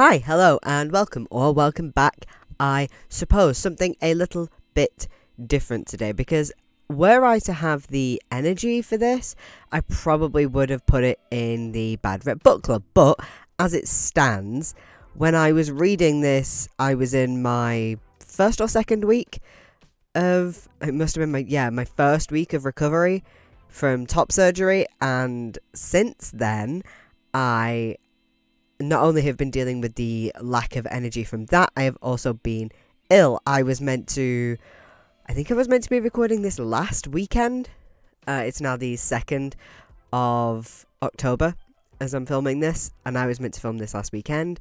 Hi, hello, and welcome, or welcome back, I suppose. Something a little bit different today, because were I to have the energy for this, I probably would have put it in the Bad Rep Book Club. But as it stands, when I was reading this, I was in my first or second week of, it must have been my first week of recovery from top surgery, and since then, I not only have been dealing with the lack of energy from that, I have also been ill. I think I was meant to be recording this last weekend. It's now the 2nd of October as I'm filming this, and I was meant to film this last weekend.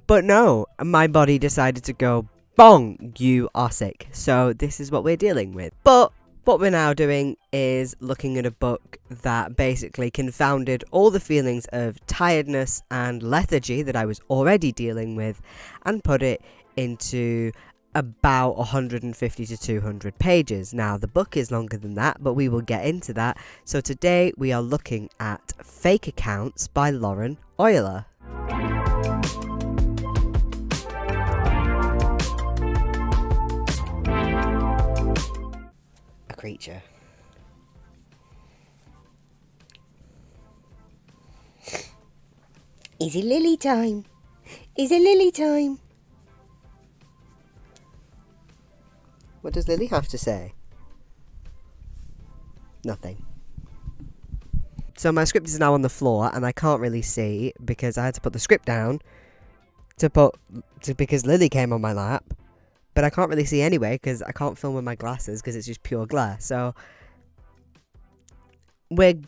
But no, my body decided to go, bong, you are sick. So this is what we're dealing with. But what we're now doing is looking at a book that basically confounded all the feelings of tiredness and lethargy that I was already dealing with and put it into about 150 to 200 pages. Now, the book is longer than that, but we will get into that. So today we are looking at Fake Accounts by Lauren Oyler. Creature. Is it lily time? Is it lily time? What does Lily have to say? Nothing. So my script is now on the floor and I can't really see because I had to put the script down because Lily came on my lap. But I can't really see anyway because I can't film with my glasses because it's just pure glare. So we're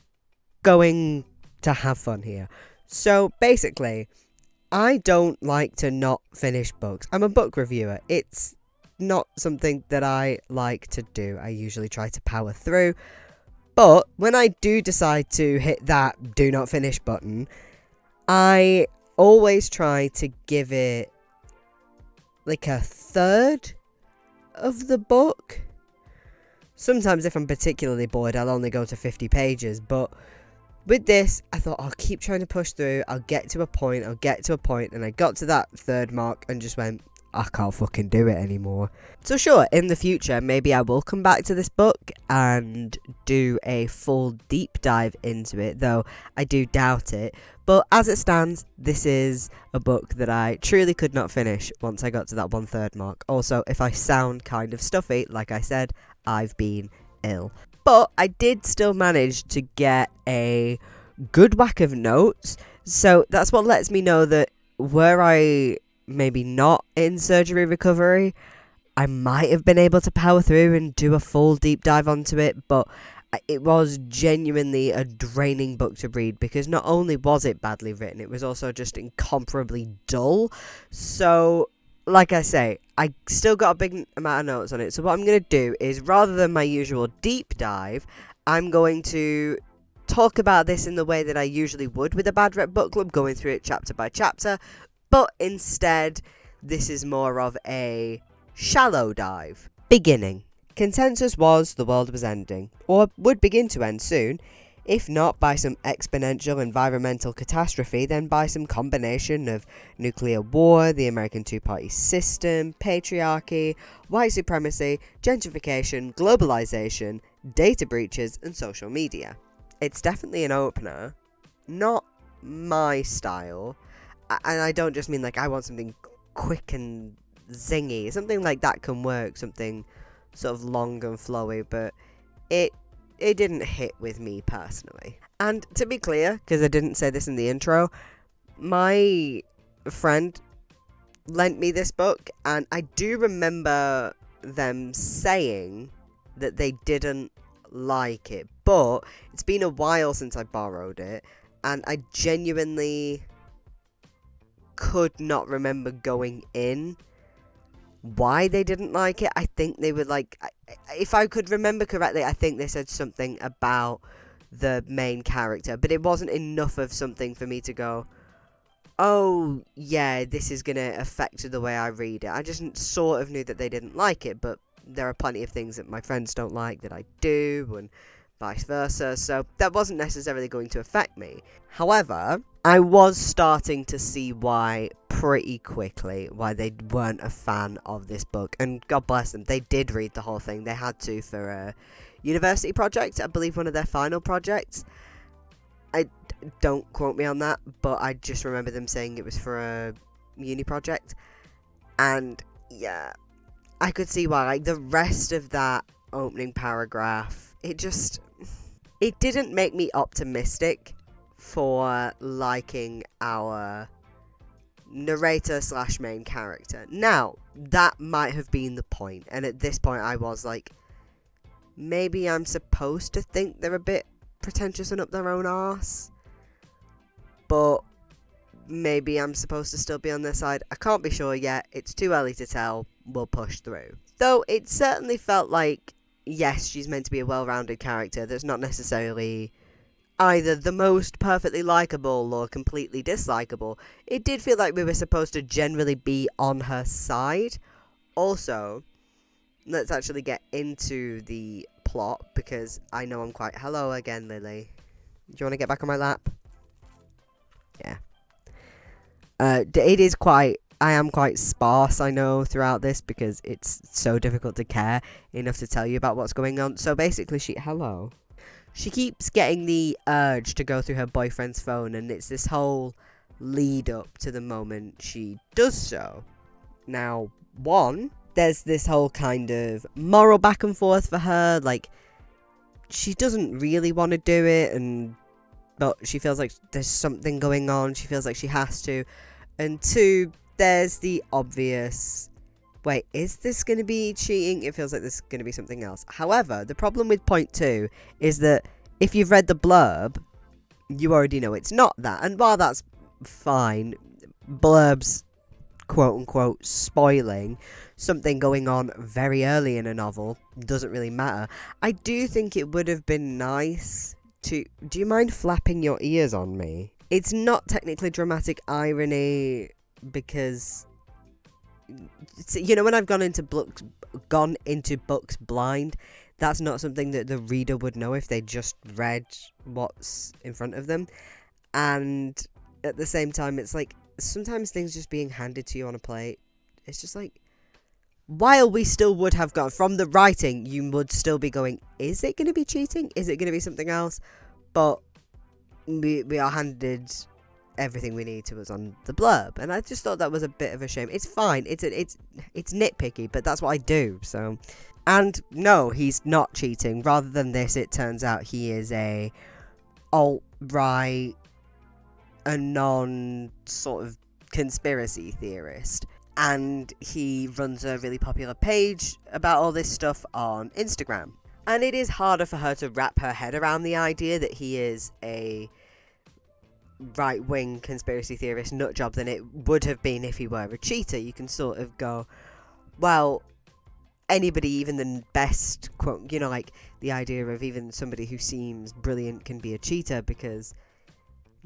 going to have fun here. So basically, I don't like to not finish books. I'm a book reviewer. It's not something that I like to do. I usually try to power through. But when I do decide to hit that do not finish button, I always try to give it like a third of the book. Sometimes if I'm particularly bored, I'll only go to 50 pages, but with this, I thought I'll keep trying to push through, I'll get to a point, and I got to that third mark and just went, I can't fucking do it anymore. So sure, in the future, maybe I will come back to this book and do a full deep dive into it, though I do doubt it. But as it stands, this is a book that I truly could not finish once I got to that 1/3 mark. Also, if I sound kind of stuffy, like I said, I've been ill. But I did still manage to get a good whack of notes, so that's what lets me know that were I maybe not in surgery recovery, I might have been able to power through and do a full deep dive onto it, but it was genuinely a draining book to read because not only was it badly written, it was also just incomparably dull. So, like I say, I still got a big amount of notes on it. So what I'm going to do is, rather than my usual deep dive, I'm going to talk about this in the way that I usually would with a Bad Rep Book Club, going through it chapter by chapter. But instead, this is more of a shallow dive. Beginning. Consensus was the world was ending, or would begin to end soon, if not by some exponential environmental catastrophe, then by some combination of nuclear war, the American two-party system, patriarchy, white supremacy, gentrification, globalization, data breaches, and social media. It's definitely an opener, not my style. And I don't just mean like I want something quick and zingy. Something like that can work, something sort of long and flowy, but it didn't hit with me personally. And to be clear, because I didn't say this in the intro, my friend lent me this book, and I do remember them saying that they didn't like it, but it's been a while since I borrowed it, and I genuinely could not remember going in why they didn't like it. I think they were like, if I could remember correctly, I think they said something about the main character, but it wasn't enough of something for me to go, oh yeah, this is gonna affect the way I read it. I just sort of knew that they didn't like it, but there are plenty of things that my friends don't like that I do, and vice versa, so that wasn't necessarily going to affect me. However, I was starting to see why pretty quickly why they weren't a fan of this book, and God bless them, they did read the whole thing. They had to for a university project, I believe one of their final projects. I don't quote me on that, but I just remember them saying it was for a uni project, and yeah, I could see why. Like, the rest of that opening paragraph, it didn't make me optimistic for liking our narrator slash main character. Now, that might have been the point, and at this point I was like, maybe I'm supposed to think they're a bit pretentious and up their own arse, but maybe I'm supposed to still be on their side. I can't be sure yet. It's too early to tell. We'll push through. Though it certainly felt like, yes, she's meant to be a well-rounded character that's not necessarily either the most perfectly likable or completely dislikable. It did feel like we were supposed to generally be on her side. Also, let's actually get into the plot, because I know I'm quite... Hello again, Lily. Do you want to get back on my lap? Yeah. It is quite... I am quite sparse, I know, throughout this, because it's so difficult to care enough to tell you about what's going on. So basically, Hello. She keeps getting the urge to go through her boyfriend's phone, and it's this whole lead up to the moment she does so. Now, there's this whole kind of moral back and forth for her. Like, she doesn't really want to do it, but she feels like there's something going on. She feels like she has to. And 2, there's the obvious, wait, is this going to be cheating? It feels like this is going to be something else. However, the problem with point 2 is that if you've read the blurb, you already know it's not that. And while that's fine, blurbs, quote-unquote, spoiling something going on very early in a novel doesn't really matter. I do think it would have been nice to... Do you mind flapping your ears on me? It's not technically dramatic irony, because... You know, when I've gone into books blind, that's not something that the reader would know if they just read what's in front of them. And at the same time, it's like, sometimes things just being handed to you on a plate, it's just like, while we still would have gone, from the writing, you would still be going, is it going to be cheating? Is it going to be something else? But we are handed everything we need to us on the blurb, and I just thought that was a bit of a shame. It's fine, it's nitpicky, but that's what I do. So, and no, he's not cheating. Rather than this, it turns out he is a alt-right, a non sort of conspiracy theorist, and he runs a really popular page about all this stuff on Instagram. And it is harder for her to wrap her head around the idea that he is a right-wing conspiracy theorist nutjob than it would have been if he were a cheater. You can sort of go, well, anybody, even the best, quote, you know, like the idea of even somebody who seems brilliant can be a cheater, because,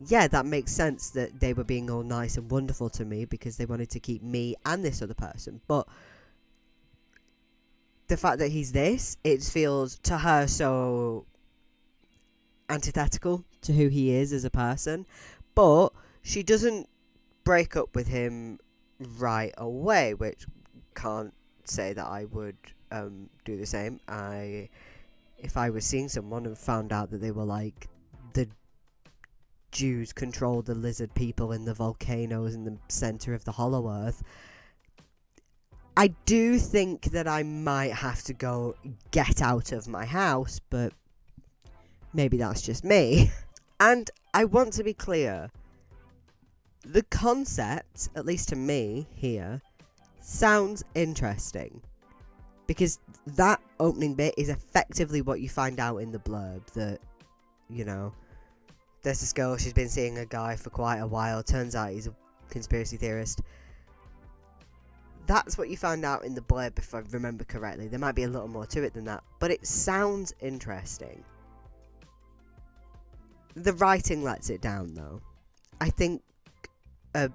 yeah, that makes sense that they were being all nice and wonderful to me because they wanted to keep me and this other person. But the fact that he's this, it feels to her so antithetical to who he is as a person. But she doesn't break up with him right away, which can't say that I would do the same. If I was seeing someone and found out that they were like, the Jews controlled the lizard people in the volcanoes in the center of the Hollow Earth, I do think that I might have to go get out of my house, but maybe that's just me. And I want to be clear, the concept, at least to me here, sounds interesting, because that opening bit is effectively what you find out in the blurb, that, you know, there's this girl, she's been seeing a guy for quite a while, turns out he's a conspiracy theorist. That's what you found out in the blurb, if I remember correctly. There might be a little more to it than that, but it sounds interesting. The writing lets it down, though. I think a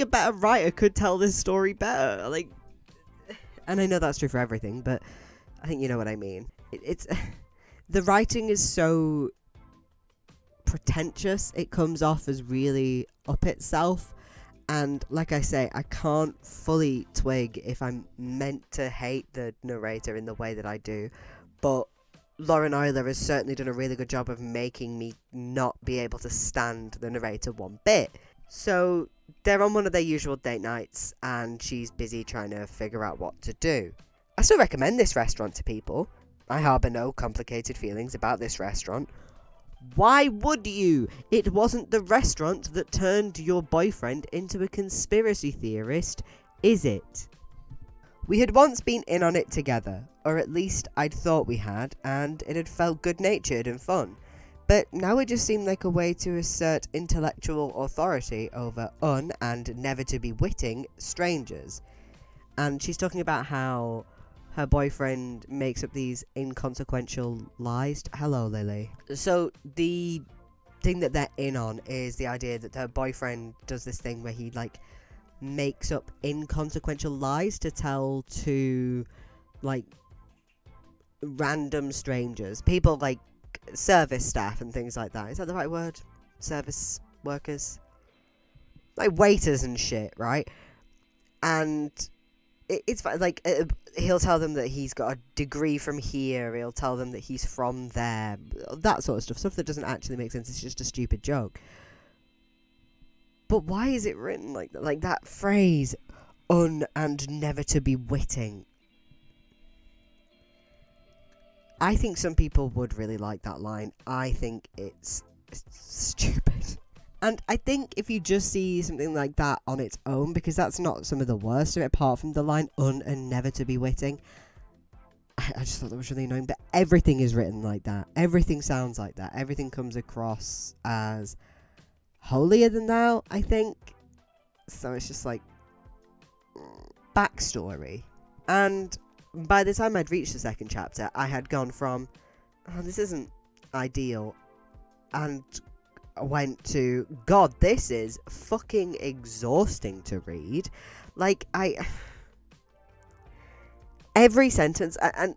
better writer could tell this story better. Like, and I know that's true for everything, but I think you know what I mean. It's the writing is so pretentious. It comes off as really up itself. And like I say, I can't fully twig if I'm meant to hate the narrator in the way that I do. But Lauren Euler has certainly done a really good job of making me not be able to stand the narrator one bit. So they're on one of their usual date nights, and she's busy trying to figure out what to do. I still recommend this restaurant to people. I harbour no complicated feelings about this restaurant. Why would you? It wasn't the restaurant that turned your boyfriend into a conspiracy theorist, is it? We had once been in on it together, or at least I'd thought we had, and it had felt good-natured and fun. But now it just seemed like a way to assert intellectual authority over and never-to-be-witting strangers. And she's talking about how her boyfriend makes up these inconsequential lies. Hello, Lily. So the thing that they're in on is the idea that her boyfriend does this thing where he, like, makes up inconsequential lies to tell to, like, random strangers. People, like, service staff and things like that. Is that the right word? Service workers? Like, waiters and shit, right? And it's like, he'll tell them that he's got a degree from here, he'll tell them that he's from there, that sort of stuff that doesn't actually make sense, it's just a stupid joke. But why is it written like that? Like, that phrase, and never to be witting. I think some people would really like that line. I think it's stupid. And I think if you just see something like that on its own, because that's not some of the worst of it, apart from the line, and never to be witting, I just thought that was really annoying. But everything is written like that. Everything sounds like that. Everything comes across as holier than thou, I think. So it's just like, backstory. And by the time I'd reached the second chapter, I had gone from, oh, this isn't ideal, and went to, God, this is fucking exhausting to read. Like, every sentence, and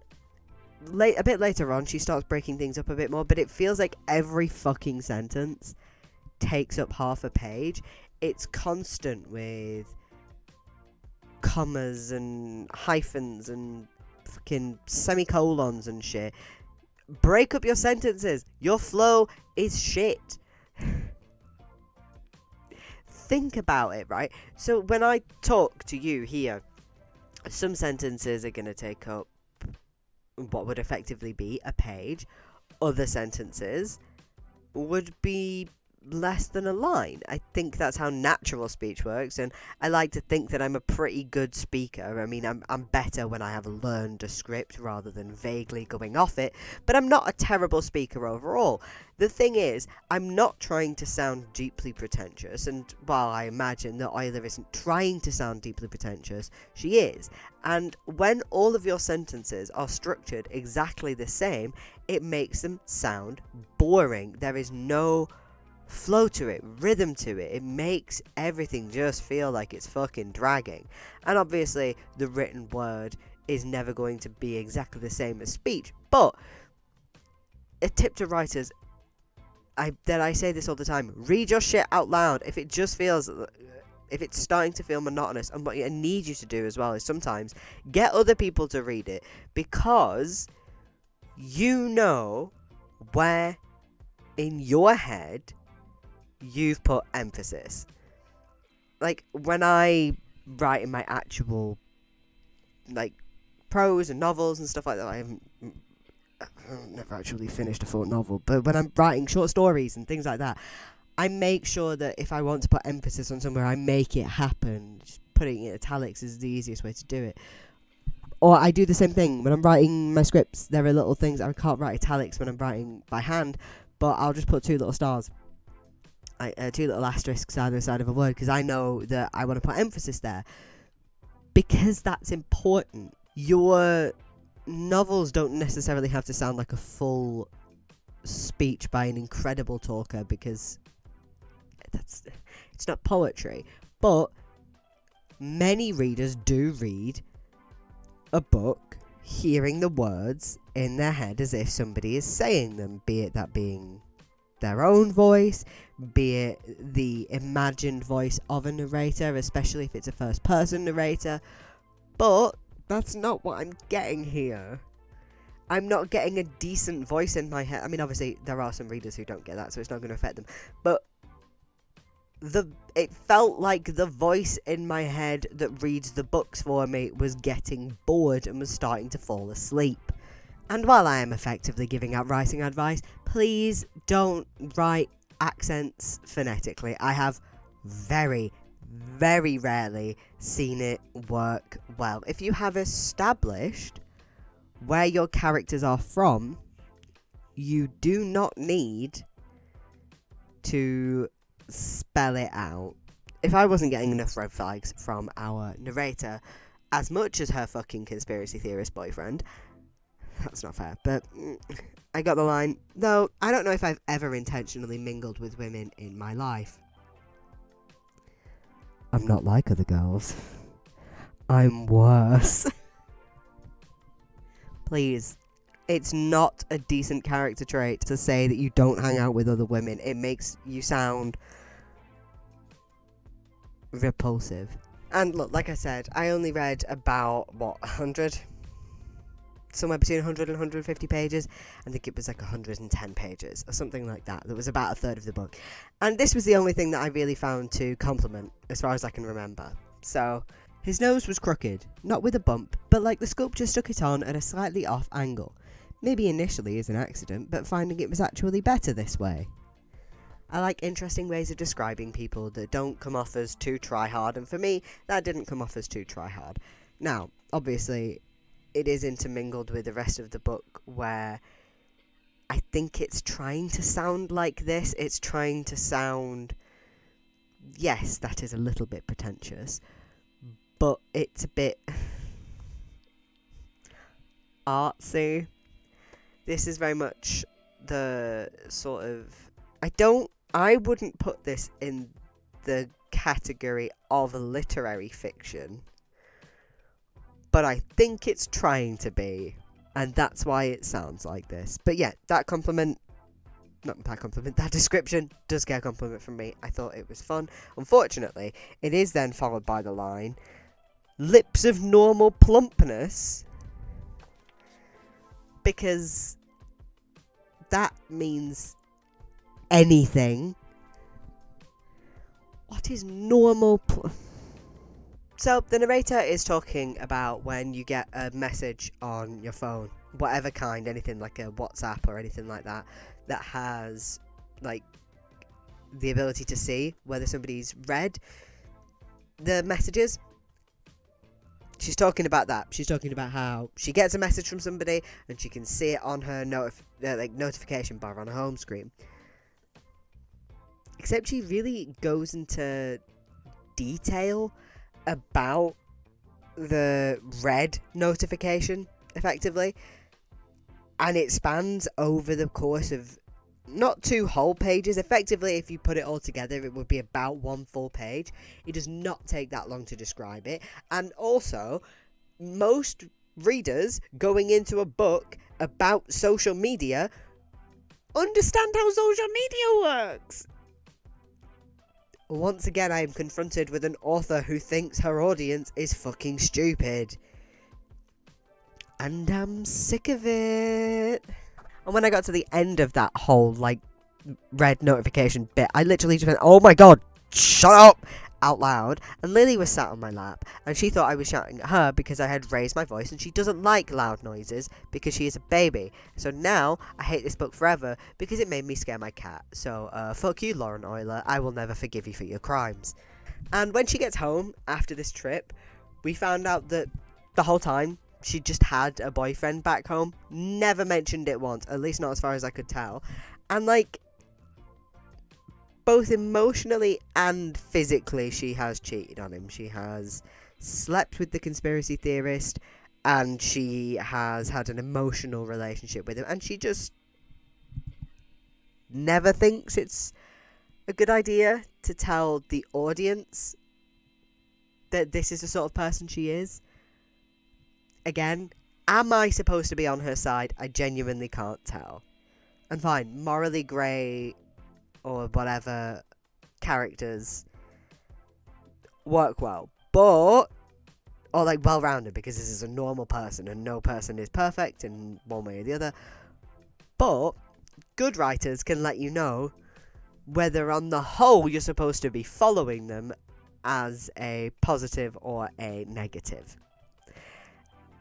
a bit later on, she starts breaking things up a bit more, but it feels like every fucking sentence takes up half a page. It's constant with commas and hyphens and fucking semicolons and shit. Break up your sentences. Your flow is shit. Think about it, right? So when I talk to you here, some sentences are going to take up what would effectively be a page. Other sentences would be less than a line. I think that's how natural speech works, and I like to think that I'm a pretty good speaker. I mean, I'm better when I have learned a script rather than vaguely going off it, but I'm not a terrible speaker overall. The thing is, I'm not trying to sound deeply pretentious, and while I imagine that Euler isn't trying to sound deeply pretentious, she is. And when all of your sentences are structured exactly the same, it makes them sound boring. There is no flow to it, rhythm to it. It makes everything just feel like it's fucking dragging. And obviously the written word is never going to be exactly the same as speech, but a tip to writers, I say this all the time, read your shit out loud. If it just feels, if it's starting to feel monotonous, and what I need you to do as well is sometimes get other people to read it, because you know where in your head you've put emphasis. Like, when I write in my actual, like, prose and novels and stuff like that, I've never actually finished a full novel, but when I'm writing short stories and things like that, I make sure that if I want to put emphasis on somewhere, I make it happen. Just putting it in italics is the easiest way to do it. Or I do the same thing when I'm writing my scripts. There are little things, I can't write italics when I'm writing by hand, but I'll just put two little stars. Two little asterisks either side of a word, because I know that I want to put emphasis there, because that's important. Your novels don't necessarily have to sound like a full speech by an incredible talker, because it's not poetry. But many readers do read a book hearing the words in their head as if somebody is saying them, be it that being their own voice, be it the imagined voice of a narrator, especially if it's a first-person narrator. But that's not what I'm getting here. I'm not getting a decent voice in my head. I mean, obviously, there are some readers who don't get that, so it's not going to affect them. But it felt like the voice in my head that reads the books for me was getting bored and was starting to fall asleep. And while I am effectively giving out writing advice, please don't write accents phonetically. I have very, very rarely seen it work well. If you have established where your characters are from, you do not need to spell it out. If I wasn't getting enough red flags from our narrator, as much as her fucking conspiracy theorist boyfriend, that's not fair, but I got the line. Though, I don't know if I've ever intentionally mingled with women in my life. I'm not like other girls. I'm worse. Please. It's not a decent character trait to say that you don't hang out with other women. It makes you sound repulsive. And look, like I said, I only read about, 100? Somewhere between 100 and 150 pages. I think it was like 110 pages or something like that. That was about a third of the book. And this was the only thing that I really found to compliment, as far as I can remember. So, his nose was crooked, not with a bump, but like the sculpture stuck it on at a slightly off angle. Maybe initially as an accident, but finding it was actually better this way. I like interesting ways of describing people that don't come off as too try-hard, and for me, that didn't come off as too try-hard. Now, obviously, it is intermingled with the rest of the book where I think it's trying to sound like this. It's trying to sound, yes, that is a little bit pretentious, but it's a bit artsy. This is very much the sort of, I wouldn't put this in the category of literary fiction, but I think it's trying to be, and that's why it sounds like this. But yeah, that description does get a compliment from me. I thought it was fun. Unfortunately, it is then followed by the line, lips of normal plumpness, because that means anything. What is normal So, the narrator is talking about when you get a message on your phone, whatever kind, anything like a WhatsApp or anything like that, that has, like, the ability to see whether somebody's read the messages. She's talking about that. She's talking about how she gets a message from somebody and she can see it on her notification bar on her home screen. Except she really goes into detail about the red notification, effectively, and it spans over the course of not 2 whole pages. Effectively, if you put it all together, it would be about 1 full page. It does not take that long to describe it, and also, most readers going into a book about social media understand how social media works. Once again, I am confronted with an author who thinks her audience is fucking stupid. And I'm sick of it. And when I got to the end of that whole, red notification bit, I literally just went, oh my god, shut up! Out loud. And Lily was sat on my lap, and she thought I was shouting at her because I had raised my voice, and she doesn't like loud noises because she is a baby. So now, I hate this book forever because it made me scare my cat. So, fuck you, Lauren Euler. I will never forgive you for your crimes. And when she gets home after this trip, we found out that the whole time she just had a boyfriend back home. Never mentioned it once, at least not as far as I could tell. And both emotionally and physically, she has cheated on him. She has slept with the conspiracy theorist, and she has had an emotional relationship with him, and she just never thinks it's a good idea to tell the audience that this is the sort of person she is. Again, am I supposed to be on her side? I genuinely can't tell. And fine, morally grey or whatever characters work well, but or like well-rounded, because this is a normal person and no person is perfect in one way or the other. But good writers can let you know whether on the whole you're supposed to be following them as a positive or a negative.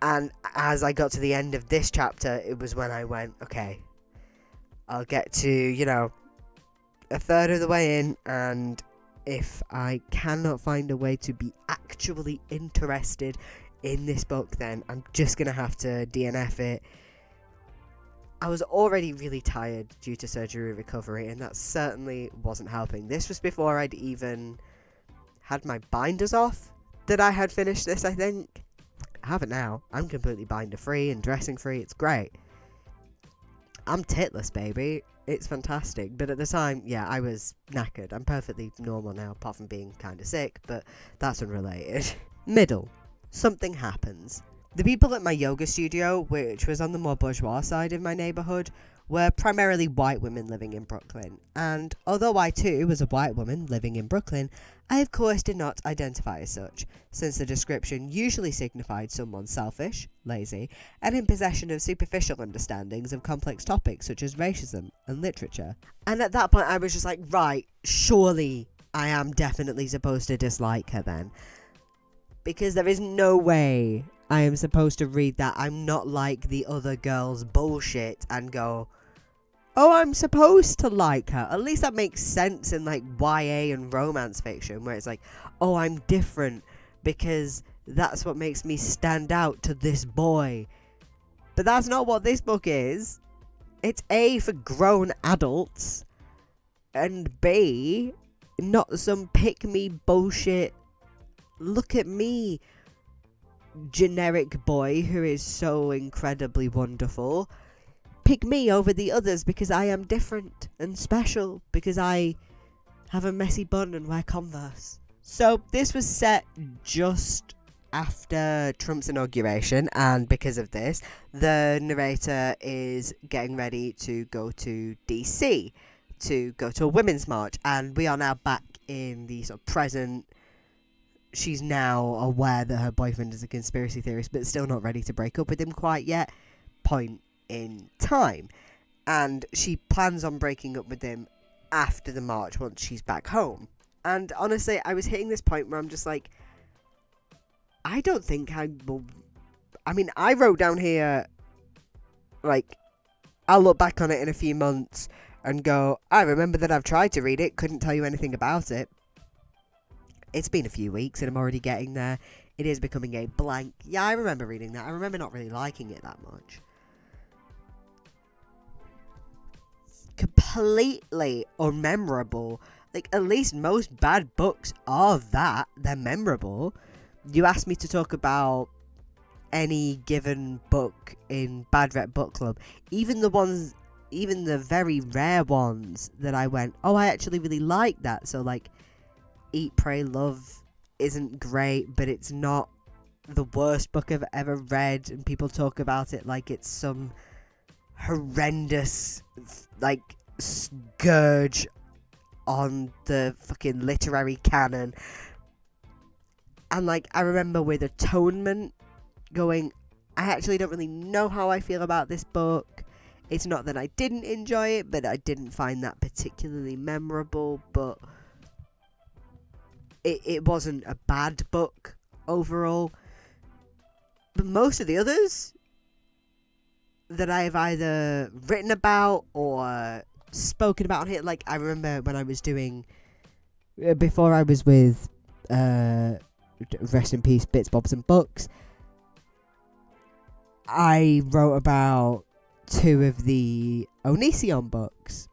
And as I got to the end of this chapter, it was when I went, okay, I'll get to, a third of the way in, and if I cannot find a way to be actually interested in this book, then I'm just going to have to DNF it. I was already really tired due to surgery recovery, and that certainly wasn't helping. This was before I'd even had my binders off that I had finished this, I think. I have it now. I'm completely binder free and dressing free. It's great. I'm titless, baby. It's fantastic. But at the time, yeah, I was knackered. I'm perfectly normal now, apart from being kind of sick, but that's unrelated. Middle. Something happens. The people at my yoga studio, which was on the more bourgeois side of my neighbourhood, were primarily white women living in Brooklyn. And although I too was a white woman living in Brooklyn, I of course did not identify as such, since the description usually signified someone selfish, lazy, and in possession of superficial understandings of complex topics such as racism and literature. And at that point I was just like, right, surely I am definitely supposed to dislike her then. Because there is no way I am supposed to read that I'm not like the other girls bullshit and go, oh, I'm supposed to like her. At least that makes sense in like YA and romance fiction, where it's like, oh, I'm different because that's what makes me stand out to this boy. But that's not what this book is. It's A, for grown adults, and B, not some pick-me bullshit, look at me generic boy who is so incredibly wonderful. Pick me over the others because I am different and special, because I have a messy bun and wear Converse. So this was set just after Trump's inauguration, and because of this, the narrator is getting ready to go to DC to go to a women's march, and we are now back in the sort of present. She's now aware that her boyfriend is a conspiracy theorist, but still not ready to break up with him quite yet. Point in time. And she plans on breaking up with him after the march once she's back home. And honestly, I was hitting this point where I'm just like, I don't think I will. I mean, I wrote down here, like, I'll look back on it in a few months and go, I remember that I've tried to read it, couldn't tell you anything about it. It's been a few weeks and I'm already getting there. It is becoming a blank. Yeah, I remember reading that. I remember not really liking it that much. Completely unmemorable. Like, at least most bad books are that. They're memorable. You asked me to talk about any given book in Bad Rep Book Club. Even the very rare ones that I went, oh, I actually really like that. So, like, Eat, Pray, Love isn't great, but it's not the worst book I've ever read, and people talk about it like it's some horrendous, like, scourge on the fucking literary canon. And, like, I remember with Atonement going, I actually don't really know how I feel about this book. It's not that I didn't enjoy it, but I didn't find that particularly memorable, but it wasn't a bad book overall. But most of the others that I've either written about or spoken about here, like, I remember when I was doing, before I was with, rest in peace, Bits, Bobs and Books, I wrote about 2 of the Onision books,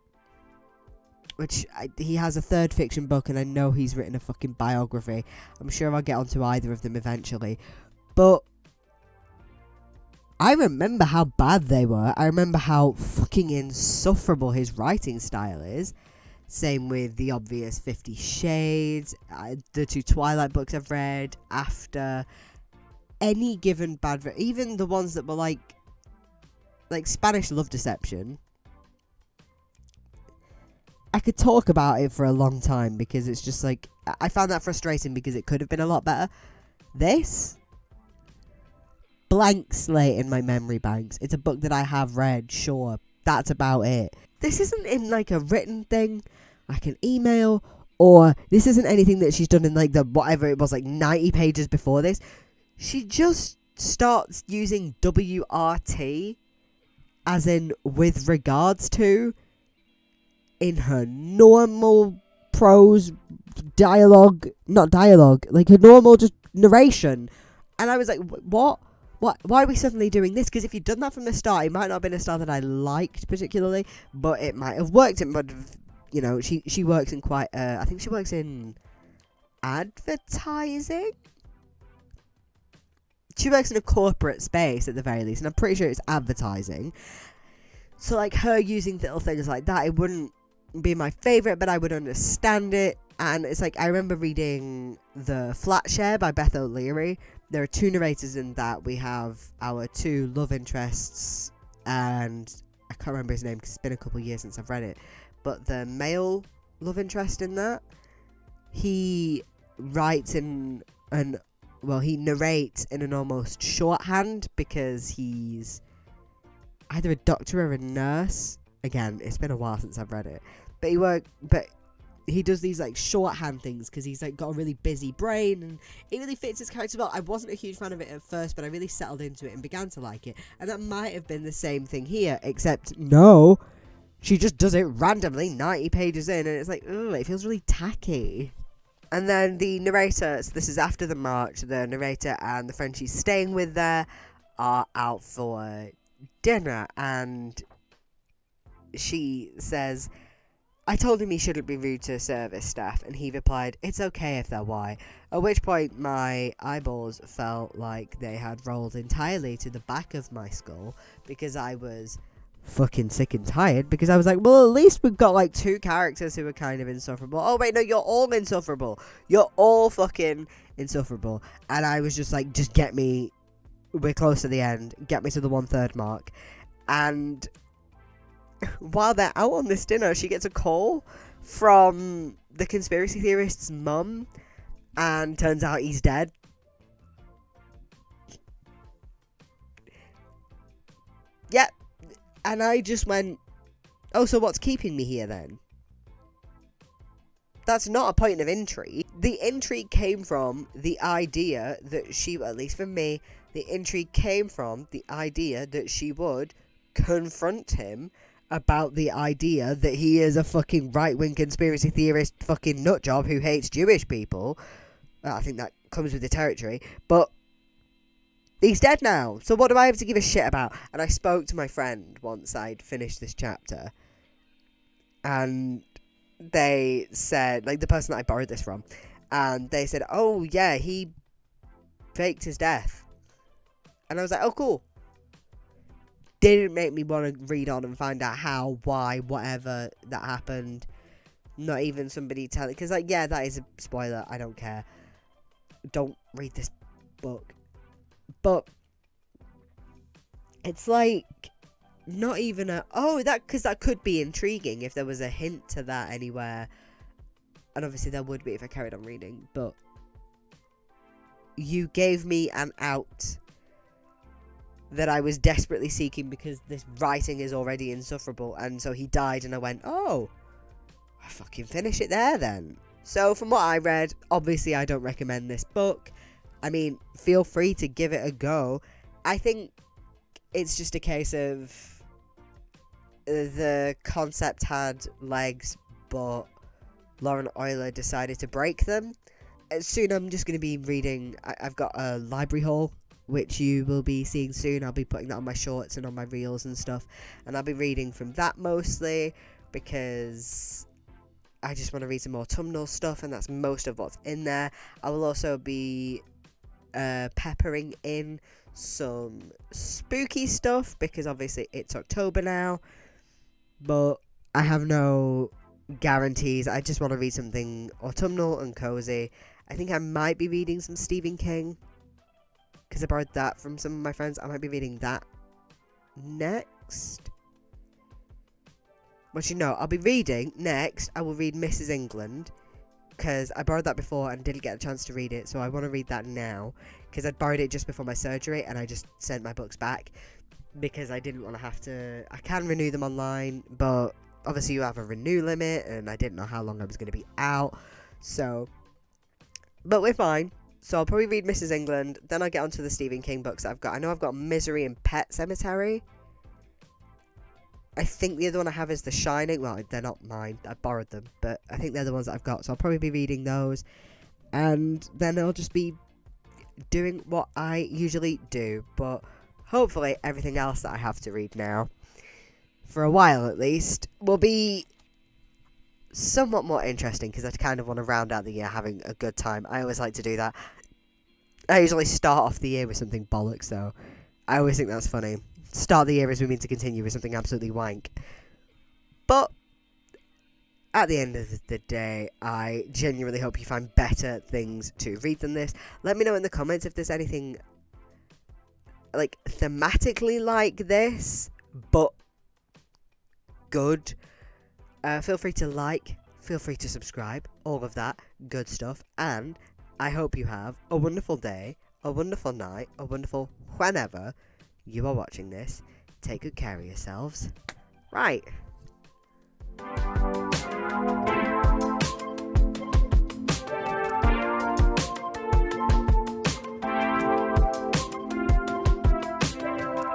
which he has a third fiction book, and I know he's written a fucking biography. I'm sure I'll get onto either of them eventually. But I remember how bad they were. I remember how fucking insufferable his writing style is. Same with the obvious 50 Shades, the 2 Twilight books I've read, After, any given bad... even the ones that were like Spanish Love Deception. I could talk about it for a long time because it's just like, I found that frustrating because it could have been a lot better. This, blank slate in my memory banks. It's a book that I have read, sure. That's about it. This isn't in like a written thing, like an email, or this isn't anything that she's done in like the whatever it was, like 90 pages before this. She just starts using WRT, as in with regards to, in her normal prose dialogue, not dialogue, like her normal just narration. And I was like, what? Why are we suddenly doing this? Because if you'd done that from the start, it might not have been a style that I liked particularly, but it might have worked. It might have, you know, she works in quite, I think she works in advertising? She works in a corporate space at the very least, and I'm pretty sure it's advertising. So, like, her using little things like that, it wouldn't be my favourite, but I would understand it. And it's like, I remember reading The Flat Share by Beth O'Leary. There are two narrators in that. We have our two love interests, and I can't remember his name because it's been a couple of years since I've read it. But the male love interest in that, he writes in an, well, he narrates in an almost shorthand because he's either a doctor or a nurse. Again, it's been a while since I've read it. But he does these like shorthand things because he's like got a really busy brain, and it really fits his character well. I wasn't a huge fan of it at first, but I really settled into it and began to like it. And that might have been the same thing here, except no, she just does it randomly 90 pages in, and it's like, ugh, it feels really tacky. And then the narrator, so this is after the march, the narrator and the friend she's staying with there are out for dinner, and she says, I told him he shouldn't be rude to service staff, and he replied, it's okay if they're white. At which point my eyeballs felt like they had rolled entirely to the back of my skull because I was fucking sick and tired, because I was like, well, at least we've got like two characters who are kind of insufferable. Oh wait, no, you're all insufferable. You're all fucking insufferable. And I was just like, just get me, we're close to the end, get me to the 1/3 mark. And while they're out on this dinner, she gets a call from the conspiracy theorist's mum, and turns out he's dead. Yep. And I just went, oh, so what's keeping me here then? That's not a point of intrigue. The intrigue came from the idea that she, at least for me, the intrigue came from the idea that she would confront him about the idea that he is a fucking right-wing conspiracy theorist fucking nutjob who hates Jewish people. Well, I think that comes with the territory. But he's dead now, so what do I have to give a shit about? And I spoke to my friend once I'd finished this chapter, and they said, like the person that I borrowed this from, and they said, oh yeah, he faked his death. And I was like, oh cool. Didn't make me want to read on and find out how, why, whatever that happened. Not even somebody telling, because like, yeah, that is a spoiler, I don't care. Don't read this book. But it's like not even a, oh, that, because that could be intriguing if there was a hint to that anywhere, and obviously there would be if I carried on reading. But you gave me an out that I was desperately seeking because this writing is already insufferable, and so he died, and I went, oh, I fucking finish it there then. So from what I read, obviously I don't recommend this book. I mean, feel free to give it a go. I think it's just a case of the concept had legs, but Lauren Euler decided to break them. Soon I'm just going to be reading, I've got a library haul, which you will be seeing soon. I'll be putting that on my shorts and on my reels and stuff, and I'll be reading from that mostly because I just want to read some more autumnal stuff, and that's most of what's in there. I will also be peppering in some spooky stuff because obviously it's October now, but I have no guarantees. I just want to read something autumnal and cozy. I think I might be reading some Stephen King because I borrowed that from some of my friends. I might be reading that next. Actually, no, I'll be reading next. I will read Mrs. England, because I borrowed that before and didn't get a chance to read it, so I want to read that now, because I borrowed it just before my surgery, and I just sent my books back, because I didn't want to have to. I can renew them online, but obviously you have a renew limit, and I didn't know how long I was going to be out, so, but we're fine. So I'll probably read Mrs. England, then I'll get onto the Stephen King books that I've got. I know I've got Misery and Pet Sematary. I think the other one I have is The Shining. Well, they're not mine. I borrowed them, but I think they're the ones that I've got. So I'll probably be reading those, and then I'll just be doing what I usually do. But hopefully everything else that I have to read now, for a while at least, will be somewhat more interesting, because I kind of want to round out the year having a good time. I always like to do that. I usually start off the year with something bollocks, though. I always think that's funny. Start the year as we mean to continue with something absolutely wank. But at the end of the day, I genuinely hope you find better things to read than this. Let me know in the comments if there's anything like thematically like this, but good. Feel free to like, feel free to subscribe, all of that good stuff. And I hope you have a wonderful day, a wonderful night, a wonderful whenever you are watching this. Take good care of yourselves. Right.